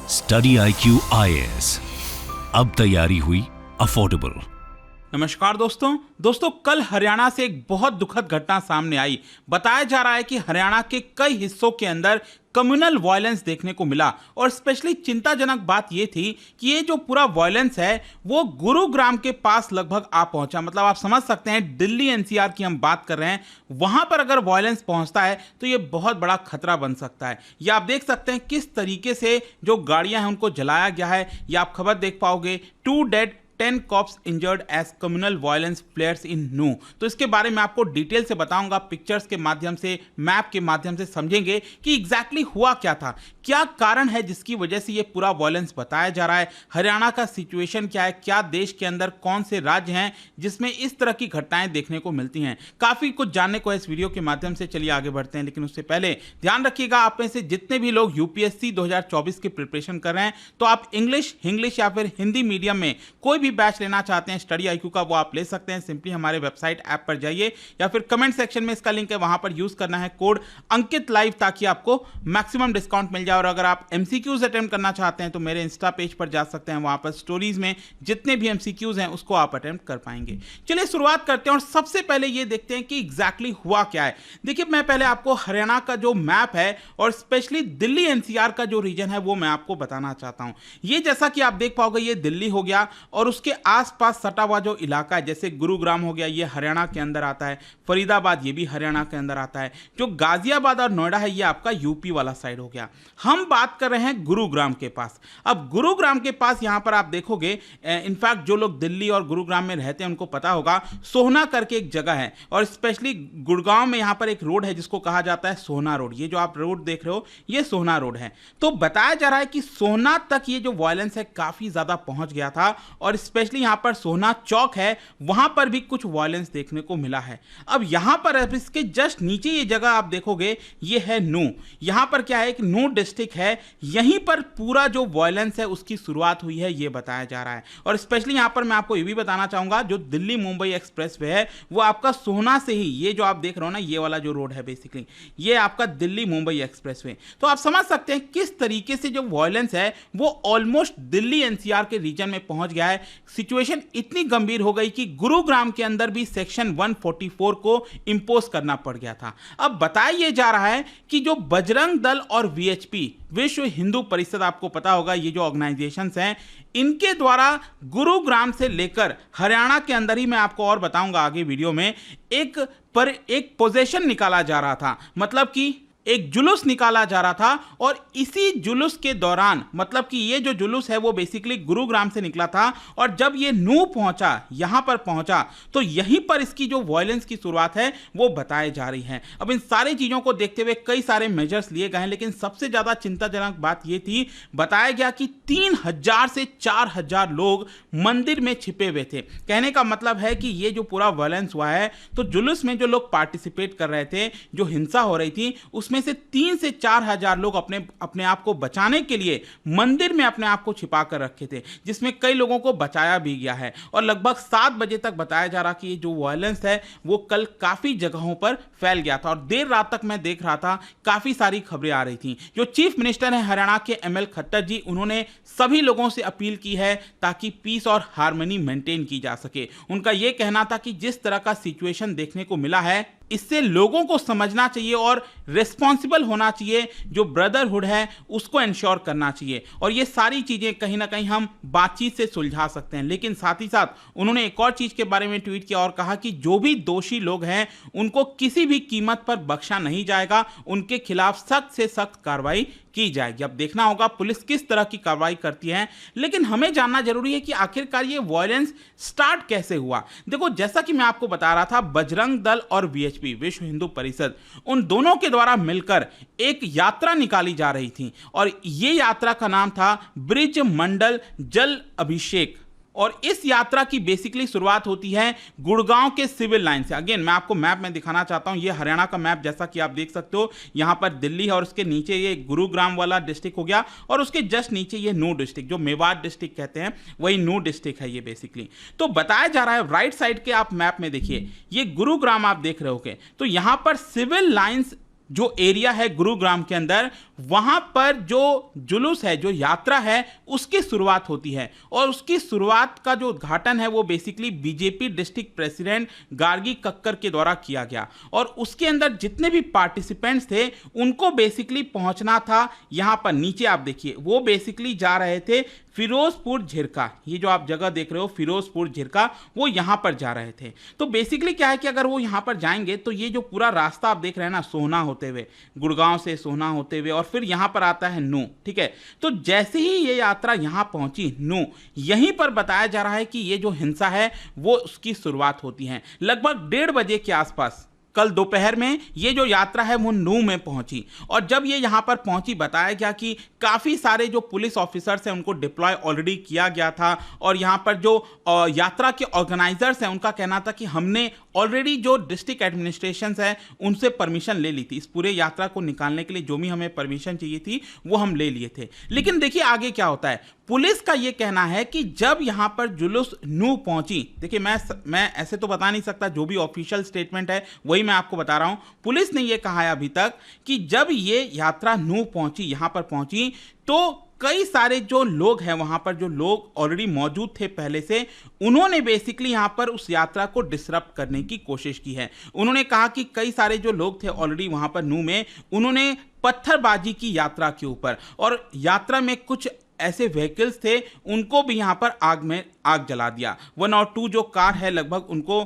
Study IQ IAS, अब तैयारी हुई अफोर्डेबल। नमस्कार दोस्तों, कल हरियाणा से एक बहुत दुखद घटना सामने आई। बताया जा रहा है कि हरियाणा के कई हिस्सों के अंदर कम्युनल वायलेंस देखने को मिला और स्पेशली चिंताजनक बात यह थी कि ये जो पूरा वायलेंस है वो गुरुग्राम के पास लगभग आ पहुंचा। मतलब आप समझ सकते हैं, दिल्ली NCR की हम बात कर रहे हैं, वहां पर अगर वायलेंस पहुंचता है तो ये बहुत बड़ा खतरा बन सकता है। ये आप देख सकते हैं किस तरीके से जो गाड़ियां हैं उनको जलाया गया है। ये आप खबर देख पाओगे, 2 dead 10 cops injured as communal violence flares in Nuh. तो इसके बारे में आपको डिटेल से बताऊंगा, पिक्चर्स के माध्यम से, मैप के माध्यम से समझेंगे कि एग्जैक्टली हुआ क्या था, क्या कारण है जिसकी वजह से ये पूरा वायलेंस बताया जा रहा है, हरियाणा का सिचुएशन क्या है, क्या देश के अंदर कौन से राज्य हैं जिसमें इस तरह की घटनाएं देखने को मिलती हैं। काफी कुछ जानने को इस वीडियो के माध्यम से, चलिए आगे बढ़ते हैं। लेकिन उससे पहले ध्यान रखिएगा, आप में से जितने भी लोग UPSC 2024 की प्रिपरेशन कर रहे हैं तो आप इंग्लिश या फिर हिंदी मीडियम में कोई भी बैच लेना चाहते हैं स्टडी IQ का, वो आप ले सकते हैं। सिंपली हमारे वेबसाइट ऐप पर जाइए या फिर कमेंट सेक्शन में इसका लिंक है, वहां पर यूज करना है कोड अंकित लाइव ताकि आपको मैक्सिमम डिस्काउंट मिल जाए। और अगर आप MCQs अटेम्प्ट करना चाहते हैं तो मेरे इंस्टा पेज पर जा सकते हैं, वहां पर स्टोरीज में जितने भी MCQs हैं उसको आप अटेम्प्ट कर पाएंगे। चलिए शुरुआत करते हैं और सबसे पहले ये देखते हैं कि एग्जैक्टली हुआ क्या है। देखिए, मैं पहले आपको हरियाणा का जो मैप है और स्पेशली दिल्ली NCR का जो रीजन है वो मैं आपको बताना चाहता हूं। ये जैसा कि आप देख पाओगे, ये दिल्ली हो गया और उसके आसपास सटा हुआ जो इलाका है, जैसे गुरुग्राम हो गया, ये हरियाणा के अंदर आता है। फरीदाबाद ये भी हरियाणा के अंदर आता है। जो गाजियाबाद और नोएडा है ये आपका UP वाला साइड हो गया। हम बात कर रहे हैं गुरुग्राम के पास। अब गुरुग्राम के पास यहां पर आप देखोगे, इनफैक्ट जो लोग दिल्ली और गुरुग्राम में रहते हैं उनको पता होगा, सोहना करके एक जगह है और स्पेशली गुड़गांव में यहां पर एक रोड है जिसको कहा जाता है सोहना रोड। ये जो आप रोड देख रहे हो ये सोहना रोड है। तो बताया जा रहा है कि सोहना तक ये जो वायलेंस है काफी ज्यादा पहुंच गया था और स्पेशली यहां पर सोहना चौक है, वहां पर भी कुछ वायलेंस देखने को मिला है। अब यहां पर इसके जस्ट नीचे ये जगह आप देखोगे, ये है नू। यहां पर क्या है, एक नू डिस्ट्रिक्ट है, यहीं पर पूरा जो वायलेंस है उसकी शुरुआत हुई है, ये बताया जा रहा है। और स्पेशली यहां पर मैं आपको ये भी बताना चाहूंगा, जो दिल्ली मुंबई एक्सप्रेस वे है वो आपका सोहना से ही, ये जो आप देख रहे हो ना, ये वाला जो रोड है बेसिकली ये आपका दिल्ली मुंबई एक्सप्रेस वे। तो आप समझ सकते हैं किस तरीके से जो वायलेंस है वो ऑलमोस्ट दिल्ली NCR के रीजन में पहुंच गया है। सिचुएशन इतनी गंभीर हो गई कि गुरुग्राम के अंदर भी सेक्शन 144 को इंपोज करना पड़ गया था। अब बताया जा रहा है कि जो बजरंग दल और VHP, विश्व हिंदू परिषद, आपको पता होगा ये जो ऑर्गेनाइजेशंस हैं, इनके द्वारा गुरुग्राम से लेकर हरियाणा के अंदर ही, मैं आपको और बताऊंगा आगे वीडियो में, एक पोजीशन निकाला जा रहा था। मतलब कि एक जुलूस निकाला जा रहा था और इसी जुलूस के दौरान, मतलब कि ये जो जुलूस है वो बेसिकली गुरुग्राम से निकला था और जब ये नू पहुंचा, यहां पर पहुंचा, तो यहीं पर इसकी जो वायलेंस की शुरुआत है वो बताई जा रही है। अब इन सारी चीजों को देखते हुए कई सारे मेजर्स लिए गए हैं, लेकिन सबसे ज्यादा चिंताजनक बात ये थी, बताया गया कि 3000 से 4000 लोग मंदिर में छिपे हुए थे। कहने का मतलब है कि ये जो पूरा वायलेंस हुआ है तो जुलूस में जो लोग पार्टिसिपेट कर रहे थे, जो हिंसा हो रही थी, उसमें से 3 से 4000 लोग अपने आप को बचाने के लिए मंदिर में अपने आप को छिपा कर रखे थे, जिसमें कई लोगों को बचाया भी गया है। और लगभग 7 बजे तक बताया जा रहा कि ये जो वायलेंस है वो कल काफी जगहों पर फैल गया था और देर रात तक मैं देख रहा था काफी सारी खबरें आ रही थी। जो चीफ मिनिस्टर हैं हरियाणा के ML खट्टर जी, उन्होंने सभी लोगों से अपील की है ताकि पीस और हार्मनी मेंटेन की जा सके। उनका यह कहना था कि जिस तरह का सिचुएशन देखने को मिला है, इससे लोगों को समझना चाहिए और रिस्पॉन्सिबल होना चाहिए, जो ब्रदरहुड है उसको इंश्योर करना चाहिए। और ये सारी चीजें कहीं ना कहीं हम बातचीत से सुलझा सकते हैं। लेकिन साथ ही साथ उन्होंने एक और चीज के बारे में ट्वीट किया और कहा कि जो भी दोषी लोग हैं उनको किसी भी कीमत पर बख्शा नहीं जाएगा, उनके खिलाफ सख्त से सख्त कार्रवाई की जाएगी। अब देखना होगा पुलिस किस तरह की कार्रवाई करती है, लेकिन हमें जानना जरूरी है कि आखिरकार ये वायलेंस स्टार्ट कैसे हुआ। देखो, जैसा कि मैं आपको बता रहा था, बजरंग दल और VHP, विश्व हिंदू परिषद, उन दोनों के द्वारा मिलकर एक यात्रा निकाली जा रही थी और ये यात्रा का नाम था ब्रिज मंडल जल अभिषेक। और इस यात्रा की बेसिकली शुरुआत होती है गुड़गांव के सिविल लाइन से। अगेन मैं आपको मैप में दिखाना चाहता हूं, ये हरियाणा का मैप जैसा कि आप देख सकते हो, यहां पर दिल्ली है और उसके नीचे ये गुरुग्राम वाला डिस्ट्रिक्ट हो गया और उसके जस्ट नीचे ये नू डिस्ट्रिक्ट, जो मेवाड़ डिस्ट्रिक्ट कहते हैं, वही नू डिस्ट्रिक्ट है ये बेसिकली। तो बताया जा रहा है, राइट साइड के आप मैप में देखिए, ये गुरुग्राम आप देख रहे हो, तो यहां पर सिविल लाइन्स जो एरिया है गुरुग्राम के अंदर, वहां पर जो जुलूस है, जो यात्रा है, उसकी शुरुआत होती है और उसकी शुरुआत का जो उद्घाटन है वो basically BJP district president Gargi Kakkar के द्वारा किया गया और उसके अंदर जितने भी पार्टिसिपेंट्स थे उनको बेसिकली पहुंचना था। यहां पर नीचे आप देखिए, वो बेसिकली जा रहे थे फिरोजपुर झिरका। ये जो आप जगह देख रहे हो फिरोजपुर झिरका, वो यहां पर जा रहे थे। तो बेसिकली क्या है कि अगर वो यहां पर जाएंगे तो ये जो पूरा रास्ता आप देख रहे हैं ना, सोहना होते हुए, गुड़गांव से सोहना होते हुए और फिर यहां पर आता है नू, ठीक है। तो जैसे ही ये यात्रा यहां पहुंची नू, यहीं पर बताया जा रहा है कि ये जो हिंसा है वो उसकी शुरुआत होती है। लगभग 1:30 बजे के आसपास कल दोपहर में ये जो यात्रा है वो नू में पहुंची और जब ये यहां पर पहुंची बताया गया कि काफ़ी सारे जो पुलिस ऑफिसर्स हैं उनको डिप्लॉय ऑलरेडी किया गया था और यहां पर जो यात्रा के ऑर्गेनाइजर्स हैं उनका कहना था कि हमने ऑलरेडी जो डिस्ट्रिक्ट एडमिनिस्ट्रेशन है उनसे परमिशन ले ली थी। इस पूरे यात्रा को निकालने के लिए जो भी हमें परमिशन चाहिए थी वो हम ले लिए थे। लेकिन देखिए आगे क्या होता है। पुलिस का यह कहना है कि जब यहां पर जुलूस नू पहुंची, देखिए मैं ऐसे तो बता नहीं सकता, जो भी ऑफिशियल स्टेटमेंट है वही मैं आपको बता रहा हूं। पुलिस ने यह कहा है अभी तक कि जब ये यात्रा नू पहुंची, यहां पर पहुंची, तो कई सारे जो लोग हैं वहां पर, जो लोग ऑलरेडी मौजूद थे पहले से, उन्होंने बेसिकली यहां पर उस यात्रा को डिसरप्ट करने की कोशिश की है। उन्होंने कहा कि कई सारे जो लोग थे ऑलरेडी वहां पर नू में, उन्होंने पत्थरबाजी की यात्रा के ऊपर और यात्रा में कुछ ऐसे व्हीकल्स थे उनको भी यहां पर आग जला दिया। 102 जो कार है लगभग उनको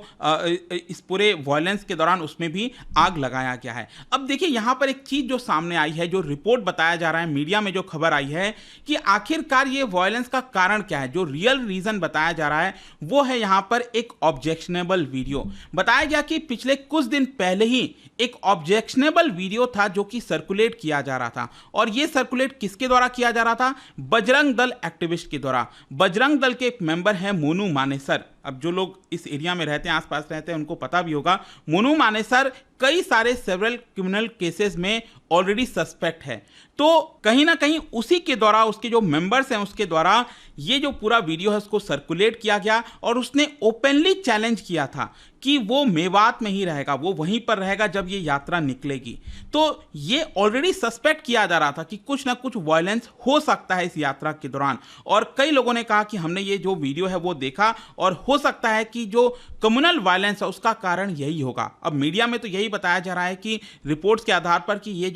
इस पूरे वायलेंस के दौरान उसमें भी आग लगाया गया है। अब देखिए यहां पर एक चीज जो सामने आई है, जो रिपोर्ट बताया जा रहा है, मीडिया में जो खबर आई है कि आखिरकार ये वायलेंस का कारण क्या है। जो रियल रीजन बताया जा रहा है वो है यहां पर एक ऑब्जेक्शनेबल वीडियो। बताया गया कि पिछले कुछ दिन पहले ही एक ऑब्जेक्शनेबल वीडियो था जो कि सर्कुलेट किया जा रहा था और यह सर्कुलेट किसके द्वारा किया जा रहा था? बजरंग दल एक्टिविस्ट के द्वारा। बजरंग दल के एक मेंबर है मोनू मानेसर। अब जो लोग इस एरिया में रहते हैं, आसपास रहते हैं, उनको पता भी होगा मोनू मानेसर कई सारे सेवरल क्रिमिनल केसेस में ऑलरेडी सस्पेक्ट है। तो कहीं ना कहीं उसी के द्वारा, उसके जो मेंबर्स हैं उसके द्वारा ये जो पूरा वीडियो है उसको सर्कुलेट किया गया और उसने ओपनली चैलेंज किया था कि वो मेवात में ही रहेगा, वो वहीं पर रहेगा जब ये यात्रा निकलेगी। तो ये ऑलरेडी सस्पेक्ट किया जा रहा था कि कुछ ना कुछ वायलेंस हो सकता है इस यात्रा के दौरान और कई लोगों ने कहा कि हमने ये जो वीडियो है वो देखा और हो सकता है कि जो कम्युनल वायलेंस है उसका कारण यही होगा। अब मीडिया में तो यही बताया जा रहा है कि रिपोर्ट्स के आधार पर कि ये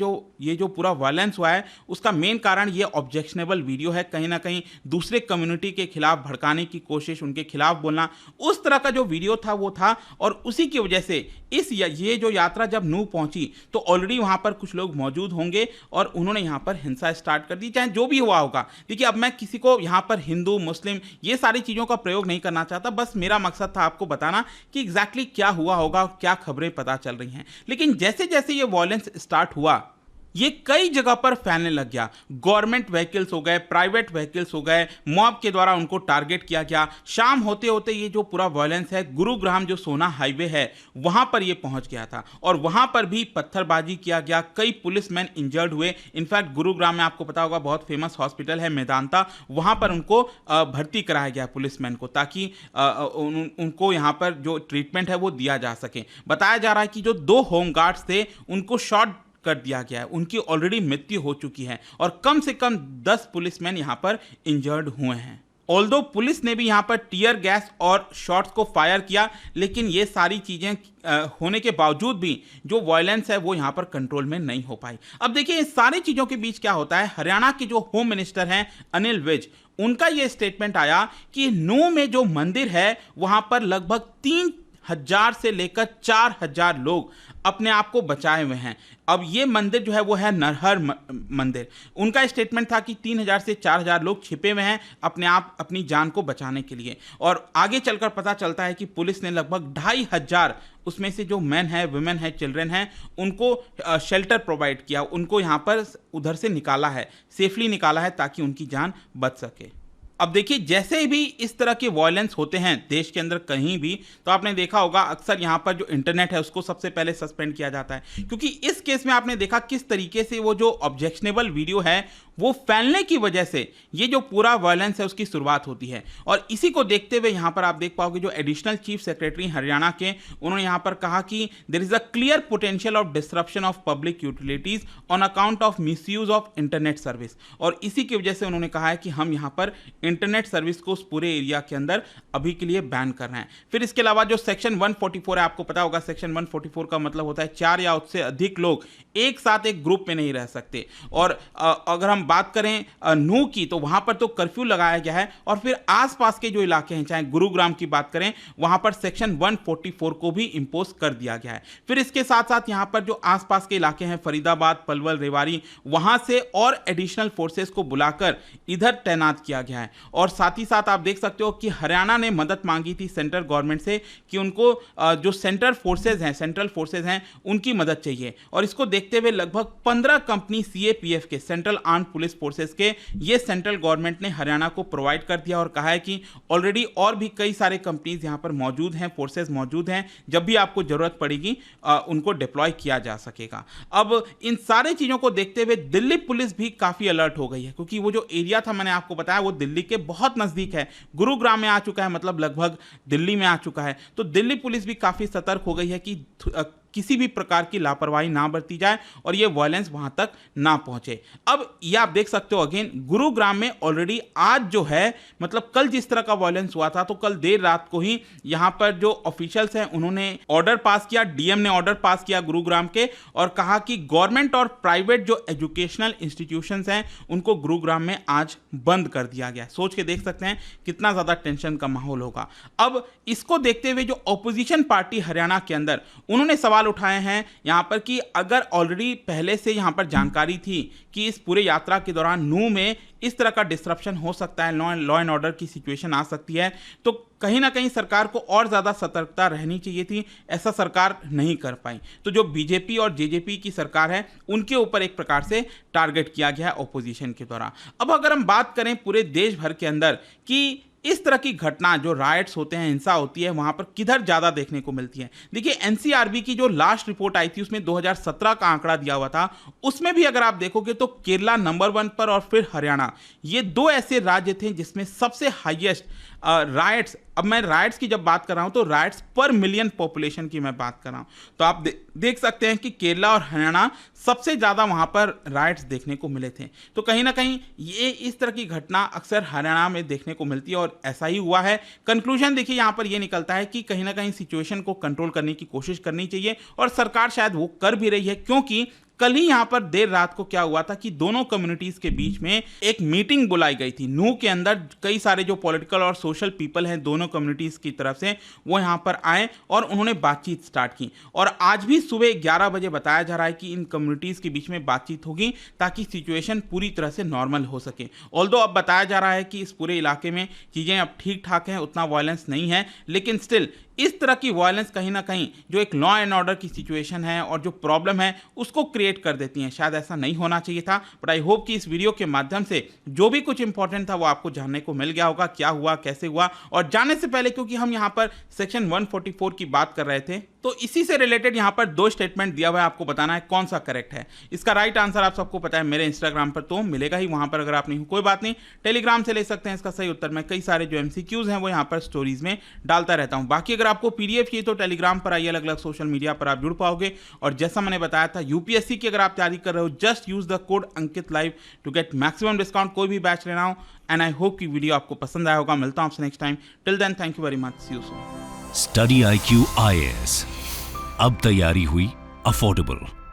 जो पूरा वायलेंस हुआ है उसका मेन कारण ये ऑब्जेक्शनेबल वीडियो है। कहीं ना कहीं दूसरे कम्युनिटी के खिलाफ भड़काने की कोशिश, उनके खिलाफ बोलना, उस तरह का जो वीडियो था वो था और उसी की वजह से ये जो यात्रा जब नू पहुंची तो ऑलरेडी वहां पर कुछ लोग मौजूद होंगे और उन्होंने यहां पर हिंसा स्टार्ट कर दी, चाहे जो भी हुआ होगा। देखिए अब मैं किसी को यहां पर हिंदू मुस्लिम ये सारी चीजों का प्रयोग नहीं करना चाहता, बस मेरा मकसद था आपको बताना कि एग्जैक्टली क्या हुआ होगा, क्या खबरें पता चल रही हैं। लेकिन जैसे जैसे ये वायलेंस स्टार्ट हुआ ये कई जगह पर फैलने लग गया। गवर्नमेंट व्हीकल्स हो गए, प्राइवेट व्हीकल्स हो गए, मॉब के द्वारा उनको टारगेट किया गया। शाम होते होते ये जो पूरा वायलेंस है गुरुग्राम जो सोना हाईवे है वहां पर ये पहुंच गया था और वहां पर भी पत्थरबाजी किया गया। कई पुलिसमैन इंजर्ड हुए। इनफैक्ट गुरुग्राम में आपको पता होगा बहुत फेमस हॉस्पिटल है मेदांता, वहां पर उनको भर्ती कराया गया पुलिसमैन को, ताकि उनको यहाँ पर जो ट्रीटमेंट है वो दिया जा सके। बताया जा रहा है कि जो 2 होमगार्ड्स थे उनको शॉट कर दिया गया है, उनकी ऑलरेडी मृत्यु हो चुकी है और कम से कम 10 पुलिसमैन यहां पर इंजर्ड हुए हैं। ऑल्दो पुलिस ने भी यहां पर टीयर गैस और शॉट्स को फायर किया, लेकिन ये सारी चीजें होने के बावजूद भी जो वायलेंस है वो यहां पर कंट्रोल में नहीं हो पाई। अब देखिए इस सारी चीजों के बीच क्या होता है, हरियाणा के जो होम मिनिस्टर हैं अनिल विज, उनका यह स्टेटमेंट आया कि नू में जो मंदिर है वहां पर लगभग 3000 से लेकर 4000 लोग अपने आप को बचाए हुए हैं। अब ये मंदिर जो है वो है नरहर मंदिर। उनका स्टेटमेंट था कि 3000 से 4000 लोग छिपे हुए हैं अपनी जान को बचाने के लिए। और आगे चलकर पता चलता है कि पुलिस ने लगभग 2500 उसमें से जो मैन है, वुमेन है, चिल्ड्रन हैं, उनको शेल्टर प्रोवाइड किया, उनको यहाँ पर उधर से निकाला है, सेफली निकाला है ताकि उनकी जान बच सके। अब देखिए जैसे भी इस तरह के वायलेंस होते हैं देश के अंदर कहीं भी, तो आपने देखा होगा अक्सर यहाँ पर जो इंटरनेट है उसको सबसे पहले सस्पेंड किया जाता है, क्योंकि इस केस में आपने देखा किस तरीके से वो जो ऑब्जेक्शनेबल वीडियो है वो फैलने की वजह से ये जो पूरा वायलेंस है उसकी शुरुआत होती है। और इसी को देखते हुए यहाँ पर आप देख पाओगे जो एडिशनल चीफ सेक्रेटरी हरियाणा के, उन्होंने यहाँ पर कहा कि there is a clear potential of disruption of public utilities on account of misuse of internet service. और इसी की वजह से उन्होंने कहा है कि हम यहाँ पर इंटरनेट सर्विस को उस पूरे एरिया के अंदर अभी के लिए बैन कर रहे हैं। फिर इसके अलावा जो सेक्शन 144 है, आपको पता होगा सेक्शन 144 का मतलब होता है 4 या उससे अधिक लोग एक साथ एक ग्रुप में नहीं रह सकते। और अगर हम बात करें नूह की, तो वहां पर तो कर्फ्यू लगाया गया है। और फिर आसपास के जो इलाके हैं, चाहे गुरुग्राम की बात करें, वहां पर सेक्शन 144 को भी इंपोज कर दिया गया है। फिर इसके साथ साथ यहां पर जो आसपास के इलाके हैं, फरीदाबाद, पलवल, रेवाड़ी, वहां से और एडिशनल फोर्सेस को बुलाकर इधर तैनात किया गया है। और साथ ही साथ आप देख सकते हो कि हरियाणा ने मदद मांगी थी सेंट्रल गवर्नमेंट से कि उनको जो सेंट्रल फोर्सेज हैं उनकी मदद चाहिए। और इसको देखते हुए लगभग 15 कंपनी सीएपीएफ के, सेंट्रल आर्म पुलिस फोर्सेज के, ये सेंट्रल गवर्नमेंट ने हरियाणा को प्रोवाइड कर दिया और कहा है कि ऑलरेडी और भी कई सारे कंपनीज यहां पर मौजूद हैं, फोर्सेज मौजूद हैं, जब भी आपको जरूरत पड़ेगी उनको डिप्लॉय किया जा सकेगा। अब इन सारे चीजों को देखते हुए दिल्ली पुलिस भी काफी अलर्ट हो गई है, क्योंकि वो जो एरिया था मैंने आपको बताया वो दिल्ली के बहुत नजदीक है, गुरुग्राम में आ चुका है, मतलब लगभग दिल्ली में आ चुका है। तो दिल्ली पुलिस भी काफी सतर्क हो गई है कि किसी भी प्रकार की लापरवाही ना बरती जाए और ये वायलेंस वहां तक ना पहुंचे। अब ये आप देख सकते हो अगेन गुरुग्राम में ऑलरेडी आज जो है, मतलब कल जिस तरह का वायलेंस हुआ था, तो कल देर रात को ही यहां पर जो ऑफिशियल्स हैं उन्होंने ऑर्डर पास किया, डीएम ने ऑर्डर पास किया गुरुग्राम के, और कहा कि गवर्नमेंट और प्राइवेट जो एजुकेशनल इंस्टीट्यूशंस हैं उनको गुरुग्राम में आज बंद कर दिया गया। सोच के देख सकते हैं कितना ज्यादा टेंशन का माहौल होगा। अब इसको देखते हुए जो ऑपोजिशन पार्टी हरियाणा के अंदर, उन्होंने सवाल उठाए हैं यहां पर कि अगर ऑलरेडी पहले से यहां पर जानकारी थी कि इस पूरे यात्रा के दौरान नूह में इस तरह का डिसरप्शन हो सकता है, लॉ एंड ऑर्डर की सिचुएशन आ सकती है, तो कहीं ना कहीं सरकार को और ज्यादा सतर्कता रहनी चाहिए थी। ऐसा सरकार नहीं कर पाई। तो जो बीजेपी और जेजेपी की सरकार है उनके ऊपर एक प्रकार से टारगेट किया गया है ऑपोजिशन के द्वारा। अब अगर हम बात करें पूरे देश भर के अंदर कि इस तरह की घटना, जो राइट्स होते हैं, हिंसा होती है, वहां पर किधर ज्यादा देखने को मिलती है। देखिए एनसीआरबी की जो लास्ट रिपोर्ट आई थी उसमें 2017 का आंकड़ा दिया हुआ था, उसमें भी अगर आप देखोगे तो केरला नंबर 1 पर और फिर हरियाणा, ये 2 ऐसे राज्य थे जिसमें सबसे हाईएस्ट राइट्स, अब मैं राइट्स की जब बात कर रहा हूं तो राइट्स पर मिलियन पॉपुलेशन की मैं बात कर रहा हूं, तो आप देख सकते हैं कि केरला और हरियाणा सबसे ज्यादा वहां पर राइट्स देखने को मिले थे। तो कहीं ना कहीं ये इस तरह की घटना अक्सर हरियाणा में देखने को मिलती है और ऐसा ही हुआ है। कंक्लूजन देखिए यहां पर ये निकलता है कि कहीं ना कहीं सिचुएशन को कंट्रोल करने की कोशिश करनी चाहिए और सरकार शायद वो कर भी रही है, क्योंकि कल ही यहां पर देर रात को क्या हुआ था कि दोनों कम्युनिटीज के बीच में एक मीटिंग बुलाई गई थी। नूह के अंदर कई सारे जो पॉलिटिकल और सोशल पीपल हैं दोनों कम्युनिटीज की तरफ से, वो यहां पर आए और उन्होंने बातचीत स्टार्ट की। और आज भी सुबह 11 बजे बताया जा रहा है कि इन कम्युनिटीज के बीच में बातचीत होगी ताकि सिचुएशन पूरी तरह से नॉर्मल हो सके। ऑल्दो अब बताया जा रहा है कि इस पूरे इलाके में चीजें अब ठीक ठाक हैं, उतना वायलेंस नहीं है, लेकिन स्टिल इस तरह की वायलेंस कहीं ना कहीं जो एक लॉ एंड ऑर्डर की सिचुएशन है और जो प्रॉब्लम है उसको क्रिएट कर देती हैं। शायद ऐसा नहीं होना चाहिए था, बट आई होप कि इस वीडियो के माध्यम से जो भी कुछ इंपॉर्टेंट था वो आपको जानने को मिल गया होगा, क्या हुआ, कैसे हुआ। और जाने से पहले, क्योंकि हम यहाँ पर सेक्शन 144 की बात कर रहे थे, तो इसी से रिलेटेड यहाँ पर 2 स्टेटमेंट दिया हुआ है, आपको बताना है कौन सा करेक्ट है। इसका राइट आंसर आप सबको पता है, मेरे इंस्टाग्राम पर तो मिलेगा ही, वहां पर अगर आप नहीं हो कोई बात नहीं, टेलीग्राम से ले सकते हैं इसका सही उत्तर। मैं कई सारे जो MCQs हैं वो यहाँ पर स्टोरीज में डालता रहता हूँ। बाकी अगर आपको PDF चाहिए तो टेलीग्राम पर आइए, अलग अलग सोशल मीडिया पर आप जुड़ पाओगे। और जैसा मैंने बताया था, यूपीएससी की अगर आप तैयारी कर रहे हो, just use the code Ankit live to get maximum discount. कोई भी बैच लेना हो, एंड आई होप कि वीडियो आपको पसंद आया होगा। मिलता हूं आपसे next time, till then thank you very much, see you soon. Study IQ IAS, अब तैयारी हुई अफोर्डेबल।